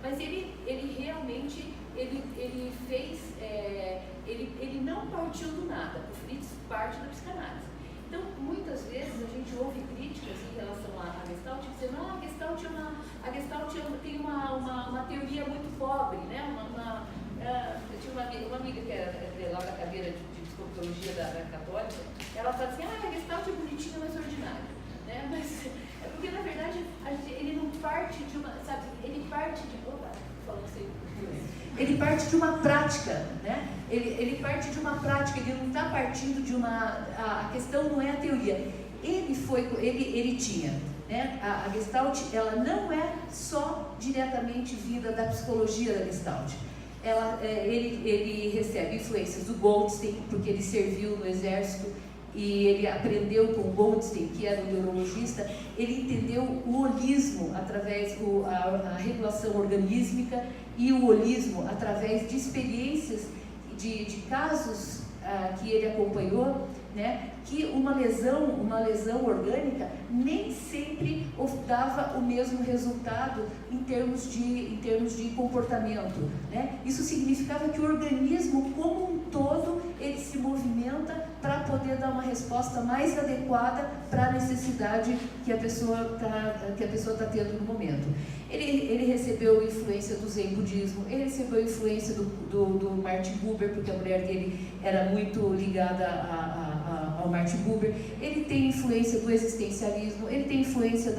Mas ele realmente, ele fez, ele não partiu do nada. O Fritz parte da psicanálise. Então, muitas vezes a gente ouve críticas em relação à Gestalt, dizendo, a Gestalt tem uma teoria muito pobre, né? Eu tinha uma amiga que era lá da cadeira de psicologia da Católica, ela fala assim, a Gestalt é bonitinha, mas ordinária, né? Mas é porque, na verdade, ele não parte de uma, sabe, ele parte de... Opa, falando sem... Ele parte de uma prática, né? Ele parte de uma prática, ele não está partindo de uma... A questão não é a teoria. Ele tinha, né? A Gestalt, ela não é só diretamente vinda da psicologia da Gestalt. Ele recebe influências do Goldstein, porque ele serviu no exército e ele aprendeu com o Goldstein, que era um neurologista. Ele entendeu o holismo através da regulação organísmica e o holismo através de experiências, de casos que ele acompanhou, né, que uma lesão orgânica nem sempre dava o mesmo resultado em termos de comportamento, né? Isso significava que o organismo como um todo ele se movimenta para poder dar uma resposta mais adequada para a necessidade que a pessoa está tendo no momento. Ele recebeu influência do Zen budismo, ele recebeu influência do Martin Buber, porque a mulher dele era muito ligada ao Martin Buber. Ele tem influência do existencialismo, ele tem influência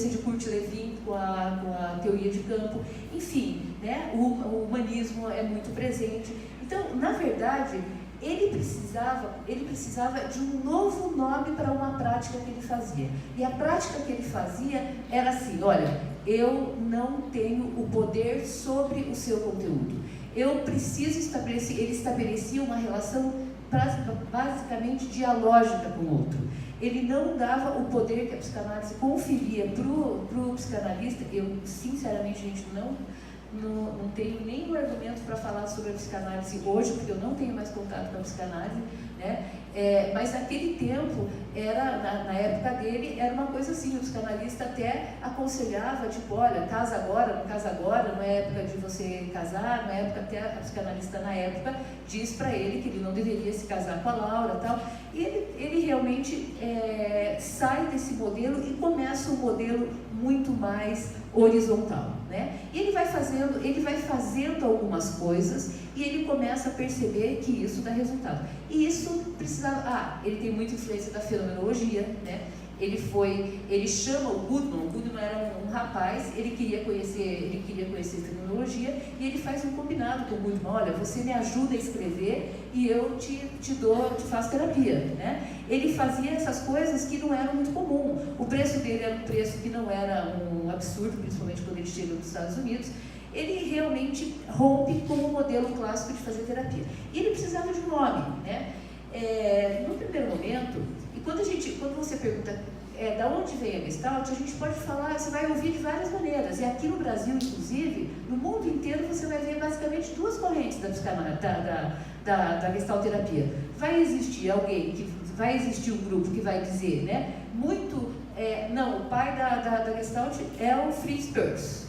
de Kurt Lewin com a teoria de campo. Enfim, né, o humanismo é muito presente. Então, na verdade, ele precisava de um novo nome para uma prática que ele fazia. E a prática que ele fazia era assim, olha, eu não tenho o poder sobre o seu conteúdo. Eu preciso estabelecer, ele estabelecia uma relação basicamente dialógica com o outro. Ele não dava o poder que a psicanálise conferia para o psicanalista. Eu, sinceramente, gente, não tenho nenhum argumento para falar sobre a psicanálise hoje, porque eu não tenho mais contato com a psicanálise, né? Mas naquele tempo, na época dele, era uma coisa assim, o psicanalista até aconselhava, tipo, olha, casa agora, não é época de você casar, não é época, até a psicanalista na época diz para ele que ele não deveria se casar com a Laura e tal, e ele realmente sai desse modelo e começa um modelo muito mais horizontal, né? E ele vai fazendo algumas coisas e ele começa a perceber que isso dá resultado. E isso precisava... ele tem muita influência da fenomenologia, né? Ele chama o Goodman era um rapaz, ele queria conhecer fenomenologia, e ele faz um combinado com o Goodman, olha, você me ajuda a escrever e eu te faço terapia, né? Ele fazia essas coisas que não eram muito comum. O preço dele era um preço que não era um absurdo, principalmente quando ele chega nos Estados Unidos. Ele realmente rompe com o modelo clássico de fazer terapia. E ele precisava de um nome, né? No primeiro momento, e quando você pergunta da onde vem a Gestalt, a gente pode falar, você vai ouvir de várias maneiras. E aqui no Brasil, inclusive, no mundo inteiro, você vai ver basicamente duas correntes da psicanálise, da Gestalt terapia. Vai existir um grupo que vai dizer, né, não, o pai da Gestalt é o Fritz Perls,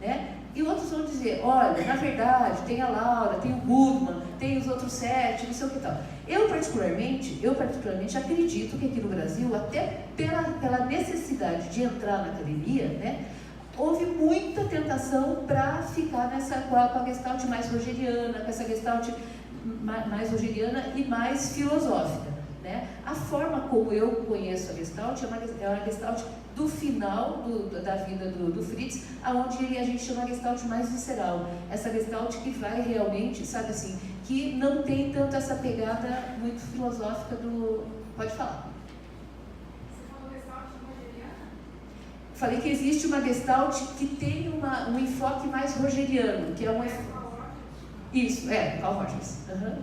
né? E outros vão dizer, olha, na verdade, tem a Laura, tem o Goodman, tem os outros 7, não sei o que tal. Eu particularmente acredito que aqui no Brasil, até pela necessidade de entrar na academia, né, houve muita tentação para ficar com a Gestalt mais rogeriana, com essa Gestalt mais rogeriana e mais filosófica, né? A forma como eu conheço a Gestalt é uma Gestalt do final da vida do Fritz, onde a gente chama a Gestalt mais visceral. Essa Gestalt que vai realmente, sabe assim, que não tem tanto essa pegada muito filosófica do... Pode falar. Você falou Gestalt rogeriana? Falei que existe uma Gestalt que tem um enfoque mais rogeriano, que é um... Isso, Carl Rogers. Uhum.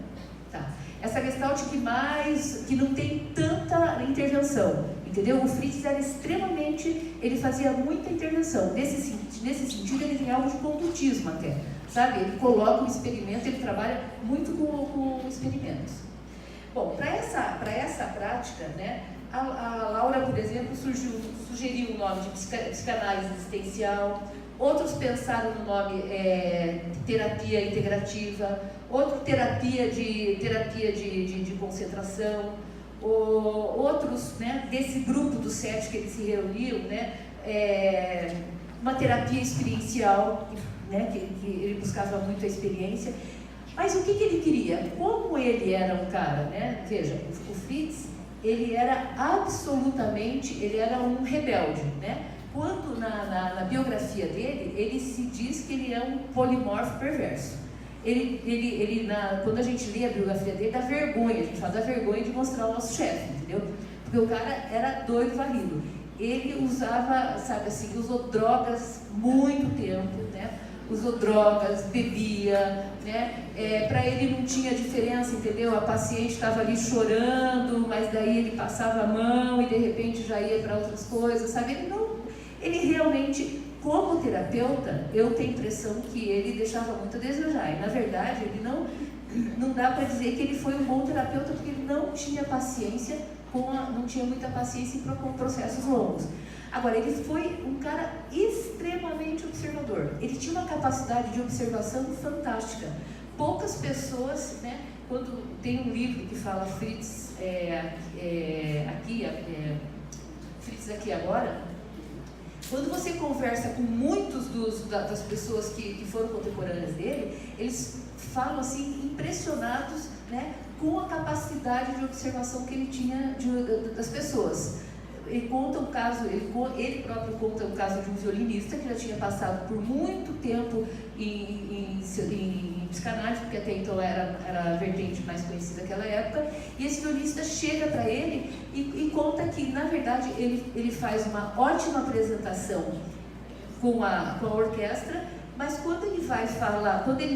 Tá. Essa Gestalt que não tem tanta intervenção, entendeu? O Fritz era ele fazia muita intervenção. Nesse sentido, ele tem algo de condutismo até, sabe? Ele coloca um experimento, ele trabalha muito com experimentos. Bom, para essa prática, né, a Laura, por exemplo, sugeriu o nome de psicanálise existencial, outros pensaram no nome terapia integrativa, outro terapia de concentração, outros, né, desse grupo dos 7 que eles se reuniam, né, uma terapia experiencial, né, que ele buscava muito a experiência. Mas o que ele queria? Como ele era um cara, né? Veja, o Fritz, ele era um rebelde, né? Quando na biografia dele, ele se diz que ele é um polimorfo perverso. Quando a gente lê a biografia dele, dá vergonha, a gente fala da vergonha de mostrar o nosso chefe, entendeu? Porque o cara era doido varrido. Ele usava, sabe assim, usou drogas muito tempo, né? Usou drogas, bebia, né? Para ele não tinha diferença, entendeu? A paciente estava ali chorando, mas daí ele passava a mão e de repente já ia para outras coisas, sabe? Ele realmente, como terapeuta, eu tenho a impressão que ele deixava muito a desejar. E na verdade, ele não dá para dizer que ele foi um bom terapeuta, porque ele não tinha paciência, não tinha muita paciência com processos longos. Agora, ele foi um cara extremamente observador. Ele tinha uma capacidade de observação fantástica. Poucas pessoas, né, quando tem um livro que fala Fritz Fritz aqui agora, quando você conversa com muitos das pessoas que foram contemporâneas dele, eles falam assim, impressionados, né, com a capacidade de observação que ele tinha das pessoas. Ele conta um caso, ele próprio conta um caso de um violinista que já tinha passado por muito tempo em psicanálise, porque até então era a vertente mais conhecida naquela época, e esse violinista chega para ele e conta que, na verdade, ele faz uma ótima apresentação com a orquestra, mas quando ele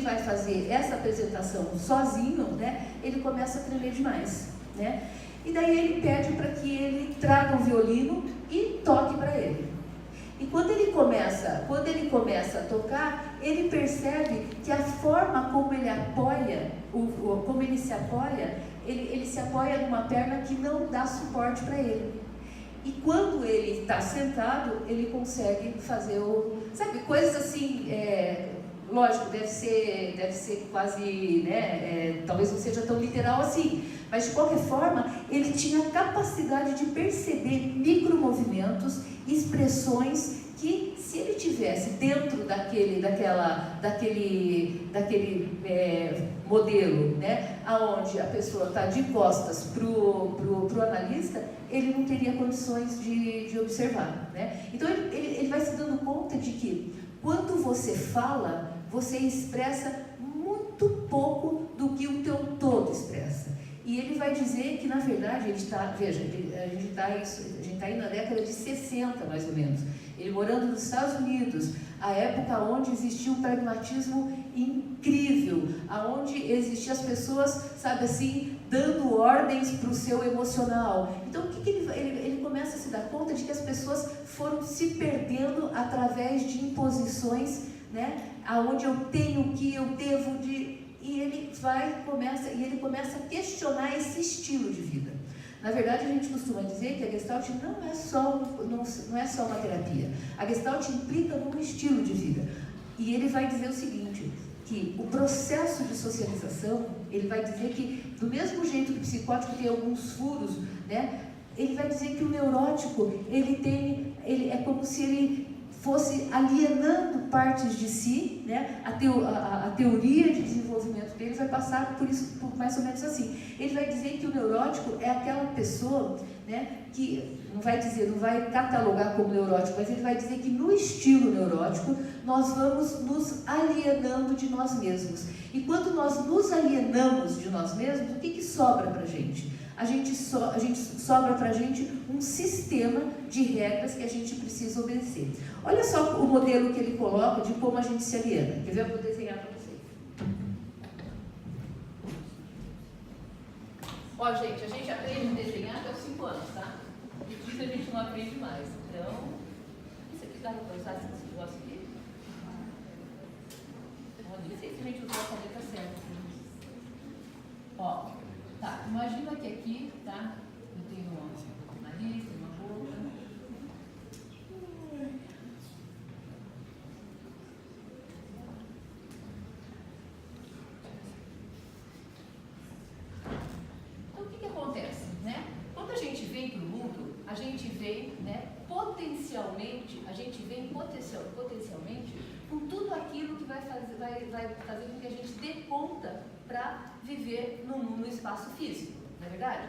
vai fazer essa apresentação sozinho, né, ele começa a tremer demais, né? E daí ele pede para que ele traga um violino e toque para ele. E quando ele começa a tocar, ele percebe que a forma como ele apoia, ele se apoia numa perna que não dá suporte para ele. E quando ele está sentado, ele consegue fazer sabe, coisas assim, lógico, deve ser quase, né, talvez não seja tão literal assim, mas de qualquer forma, ele tinha a capacidade de perceber micromovimentos, expressões que, se ele tivesse dentro daquele modelo, né, aonde a pessoa está de costas pro analista, ele não teria condições de observar, né? Então ele vai se dando conta de que quando você fala, você expressa muito pouco do que o teu todo expressa. E ele vai dizer que, na verdade, a gente está aí na década de 60, mais ou menos. Ele morando nos Estados Unidos, a época onde existia um pragmatismo incrível, aonde existiam as pessoas, sabe assim, dando ordens para o seu emocional. Então, o que ele começa a se dar conta de que as pessoas foram se perdendo através de imposições, né, aonde eu tenho o que eu devo de... E ele começa a questionar esse estilo de vida. Na verdade, a gente costuma dizer que a Gestalt não é só uma terapia. A Gestalt implica num estilo de vida. E ele vai dizer o seguinte, que o processo de socialização, ele vai dizer que, do mesmo jeito que o psicótico tem alguns furos, né, ele vai dizer que o neurótico, ele é como se ele fosse alienando partes de si, né? A teoria de desenvolvimento dele vai passar por isso, por mais ou menos assim. Ele vai dizer que o neurótico é aquela pessoa, né, que não vai catalogar como neurótico, mas ele vai dizer que no estilo neurótico nós vamos nos alienando de nós mesmos. E quando nós nos alienamos de nós mesmos, o que sobra para a gente? Sobra para a gente um sistema de regras que a gente precisa obedecer. Olha só o modelo que ele coloca de como a gente se aliena. Quer ver? Eu vou desenhar para vocês. Ó, gente, a gente aprende a desenhar até os 5 anos, tá? Depois a gente não aprende mais. Então, isso aqui dá para usar esse negócio aqui? Não sei se a gente usou a caneta certa. Ó. Tá, imagina que aqui, tá? Eu tenho um nariz, uma boca. vem, né, potencialmente com tudo aquilo que vai fazer com que a gente dê conta para viver no espaço físico, não é verdade?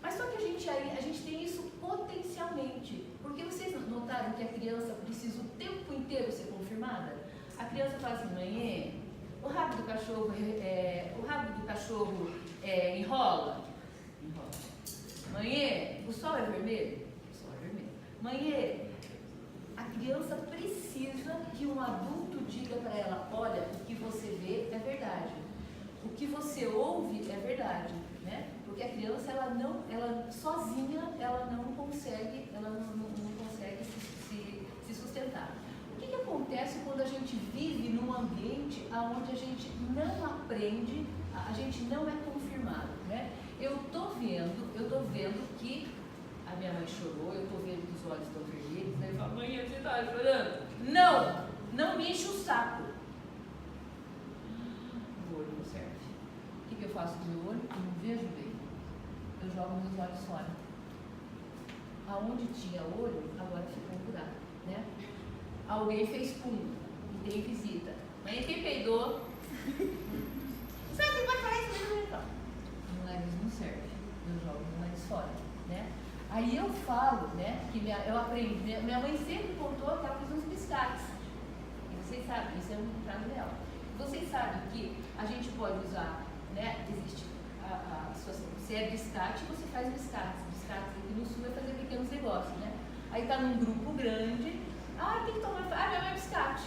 Mas só que a gente tem isso potencialmente, porque vocês notaram que a criança precisa o tempo inteiro ser confirmada? A criança fala assim, mãe, o rabo do cachorro enrola? Enrola. Mãe, o sol é vermelho? O sol é vermelho. Mãe, a criança precisa que um adulto diga para ela, olha, o que você vê é verdade, o que você ouve é verdade, né? Porque a criança, ela sozinha, ela não consegue se sustentar. O que acontece quando a gente vive num ambiente onde a gente não aprende, a gente não é confirmado, né? Eu tô vendo que a minha mãe chorou, eu tô vendo que os olhos estão vermelhos, aí eu falo, mãe, você tá chorando? Não me enche o saco. O olho não serve. O que eu faço com o meu olho? Eu não vejo bem. Eu jogo meus olhos fora. Aonde tinha olho, agora ficou um buraco, né? Alguém fez pum e tem visita. Mãe, quem peidou? Sabe, você pode falar isso mesmo, então. Meu nariz não serve. Eu jogo meu nariz fora, né? Aí eu falo, né, que eu aprendi. Minha mãe sempre contou que ela fez uns biscates. E vocês sabem, isso é um prato dela. Vocês sabem que a gente pode usar, né? Existe se é biscate, você faz biscates. Biscates aqui no sul vai fazer pequenos negócios, né? Aí tá num grupo grande, tem que tomar, minha mãe é biscate.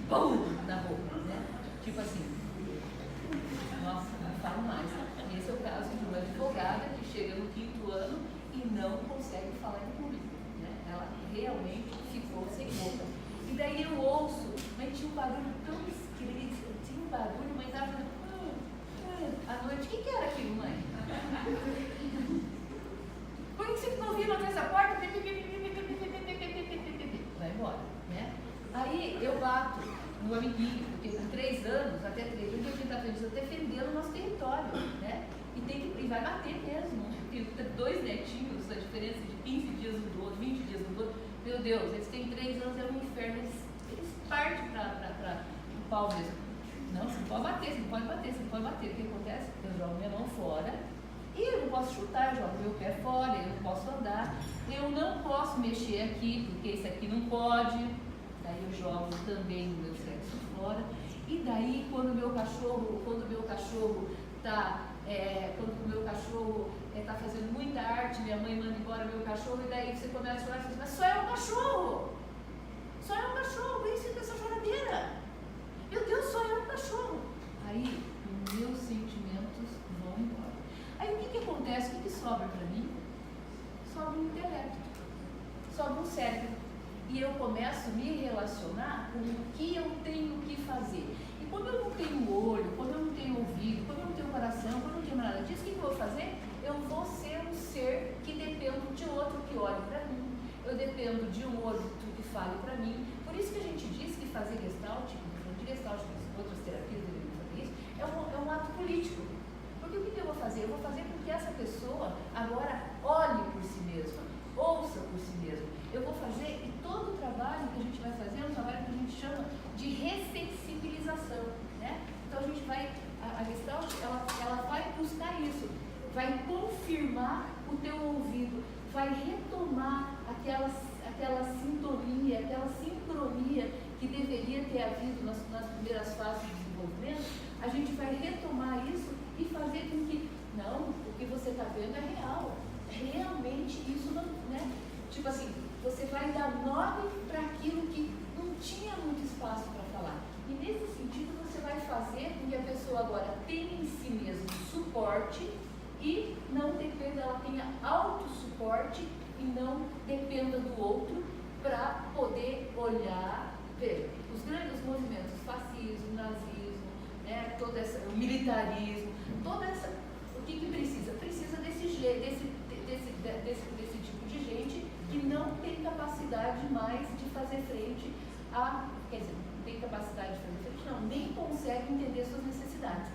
Pum! Na boca, né? Tipo assim, nossa, não falo mais. Esse é o caso de uma advogada que chega no 5º ano e não consegue falar em público, né? Ela realmente ficou sem boca. E daí eu ouço, mas tinha um barulho tão esquisito, tinha um barulho, mas ela falando, à noite, o que era aquilo, mãe? Por que você ficou ouvindo atrás da porta? Vai embora, né? Aí eu bato no amiguinho, porque com 3 anos, até 3 anos, a gente está defendendo o nosso território, né? E vai bater mesmo. Tem 2 netinhos, a diferença de 15 dias um do outro, 20 dias um do outro. Meu Deus, eles têm 3 anos, é um inferno, eles partem para o pau mesmo. Não, você não pode bater, você não pode bater, você não pode bater. O que acontece? Eu jogo minha mão fora e eu não posso chutar, eu jogo meu pé fora, eu não posso andar, eu não posso mexer aqui, porque isso aqui não pode. Daí eu jogo também o meu sexo fora. E daí, quando o meu cachorro está fazendo muita arte, minha mãe manda embora meu cachorro, e daí você começa a chorar e fala assim, mas só é um cachorro! Só é um cachorro, vem sim com essa choradeira! Meu Deus, só é um cachorro! Aí, meus sentimentos vão embora. Aí o que acontece? O que sobra para mim? Sobra um intelecto, sobra um cérebro. E eu começo a me relacionar com o que eu tenho que fazer. E quando eu não tenho olho, quando eu não tenho ouvido, quando eu não tenho coração, quando eu não tenho nada disso, o que eu vou fazer? Eu vou ser um ser que dependo de outro que olhe para mim. Eu dependo de um outro que fale para mim. Por isso que a gente diz que fazer Gestalt, outras terapias deveriam fazer isso, é um ato político. Porque o que eu vou fazer? Eu vou fazer com que essa pessoa agora olhe por si mesma, ouça por si mesma. Eu vou fazer, e todo o trabalho que a gente vai fazer é um trabalho que a gente chama de ressensibilização, né? Então a gente vai, a Gestalt, ela vai buscar isso, vai confirmar o teu ouvido, vai retomar aquela sintonia, aquela sincronia que deveria ter havido nas primeiras fases de desenvolvimento. A gente vai retomar isso e fazer com que, não, o que você está vendo é real, realmente isso não, né? Tipo assim, você vai dar nome para aquilo que não tinha muito espaço para falar. E nesse sentido você vai fazer com que a pessoa agora tenha em si mesmo suporte e não dependa, ela tenha autossuporte e não dependa do outro para poder olhar, ver os grandes movimentos, fascismo, nazismo, né, todo o militarismo, o que precisa? Precisa desse tipo de gente que não tem capacidade mais de fazer frente não tem capacidade de fazer frente, não, nem consegue entender suas necessidades.